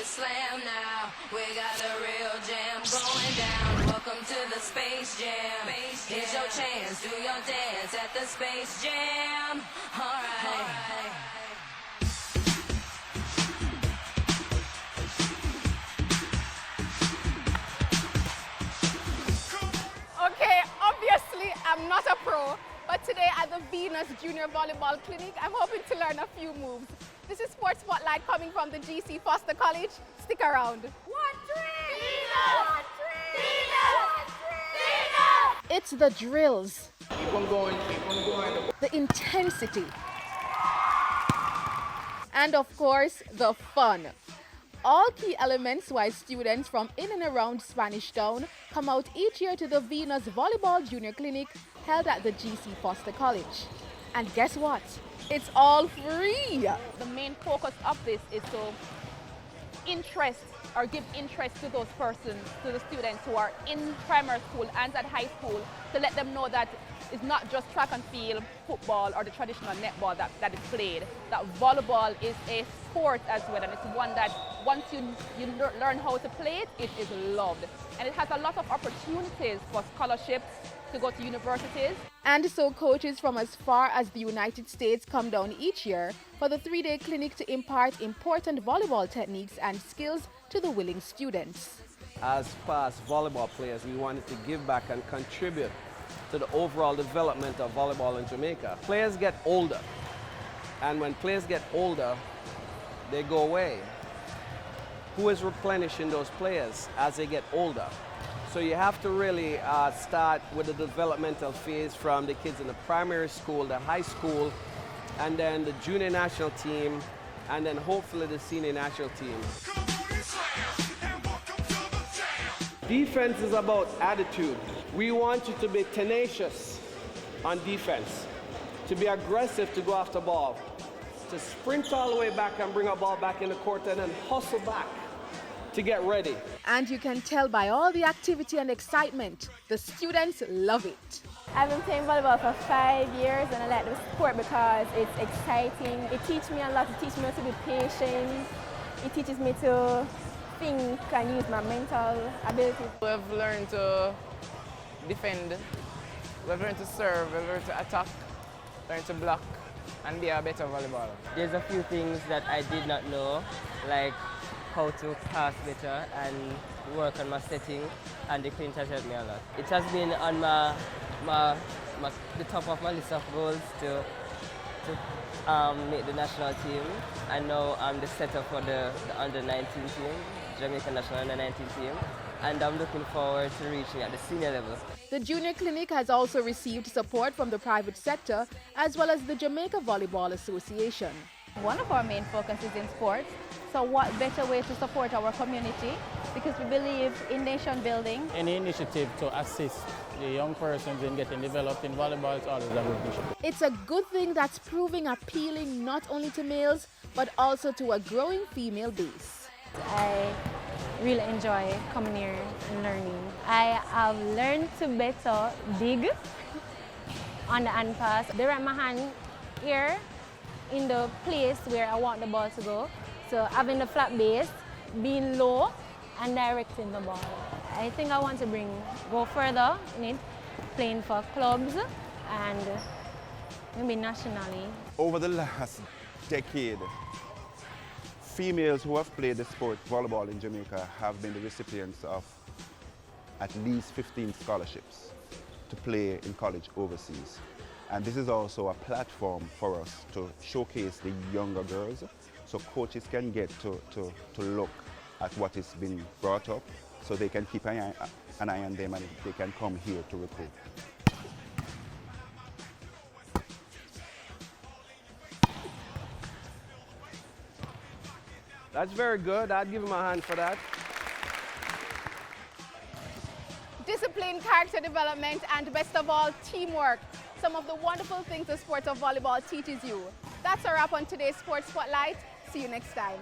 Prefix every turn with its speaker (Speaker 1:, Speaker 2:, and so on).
Speaker 1: slam now. We got the real jam going down. Welcome to the Space Jam. Here's your chance, do your dance at the Space Jam. All right.
Speaker 2: Okay, obviously I'm not a pro, but today at the Venus Junior Volleyball Clinic, I'm hoping to learn a few moves. This is Sports Spotlight coming from the GC Foster College. Stick around. It's the drills.
Speaker 3: Keep on going, keep on going.
Speaker 2: The intensity. And of course, the fun. All key elements why students from in and around Spanish Town come out each year to the Venus Volleyball Junior Clinic held at the GC Foster College. And guess what? It's all free.
Speaker 4: The main focus of this is to give interest to those persons, to the students who are in primary school and at high school, to let them know that it's not just track and field, football, or the traditional netball that is played. That volleyball is a sport as well, and it's one that once you learn how to play it, it is loved. And it has a lot of opportunities for scholarships to go to universities.
Speaker 2: And so coaches from as far as the United States come down each year for the 3-day clinic to impart important volleyball techniques and skills to the willing students.
Speaker 5: As past volleyball players, we wanted to give back and contribute to the overall development of volleyball in Jamaica. Players get older, and when players get older, they go away. Who is replenishing those players as they get older? So you have to really start with the developmental phase from the kids in the primary school, the high school, and then the junior national team, and then hopefully the senior national team. Defense is about attitude. We want you to be tenacious on defense, to be aggressive to go after ball, to sprint all the way back and bring a ball back in the court and then hustle back to get ready.
Speaker 2: And you can tell by all the activity and excitement, the students love it.
Speaker 6: I've been playing volleyball for 5 years and I like the sport because it's exciting. It teaches me a lot. It teaches me to be patient. It teaches me to think and use my mental abilities.
Speaker 3: We've learned to defend, we've learned to serve, we've learned to attack, learned to block, and be a better volleyballer.
Speaker 7: There's a few things that I did not know, like how to pass better and work on my setting, and the clinic has helped me a lot. It has been on the top of my list of goals to make the national team. I know I'm the setter for the under-19 team, Jamaica national under-19 team, and I'm looking forward to reaching at the senior level.
Speaker 2: The junior clinic has also received support from the private sector as well as the Jamaica Volleyball Association.
Speaker 4: One of our main focus is in sports, so what better way to support our community, because we believe in nation building.
Speaker 8: Any initiative to assist the young persons in getting developed in volleyball is always a good initiative.
Speaker 2: It's a good thing that's proving appealing not only to males but also to a growing female base.
Speaker 6: I really enjoy coming here and learning. I have learned to better dig on the hand pass, direct my hand here in the place where I want the ball to go. So having the flat base, being low and directing the ball. I think I want to go further in it, playing for clubs and maybe nationally.
Speaker 9: Over the last decade, females who have played the sport volleyball in Jamaica have been the recipients of at least 15 scholarships to play in college overseas. And this is also a platform for us to showcase the younger girls so coaches can get to look at what is being brought up so they can keep an eye on them and they can come here to recruit.
Speaker 5: That's very good. I'd give him a hand for that.
Speaker 2: Discipline, character development, and best of all, teamwork. Some of the wonderful things the sport of volleyball teaches you. That's a wrap on today's Sports Spotlight. See you next time.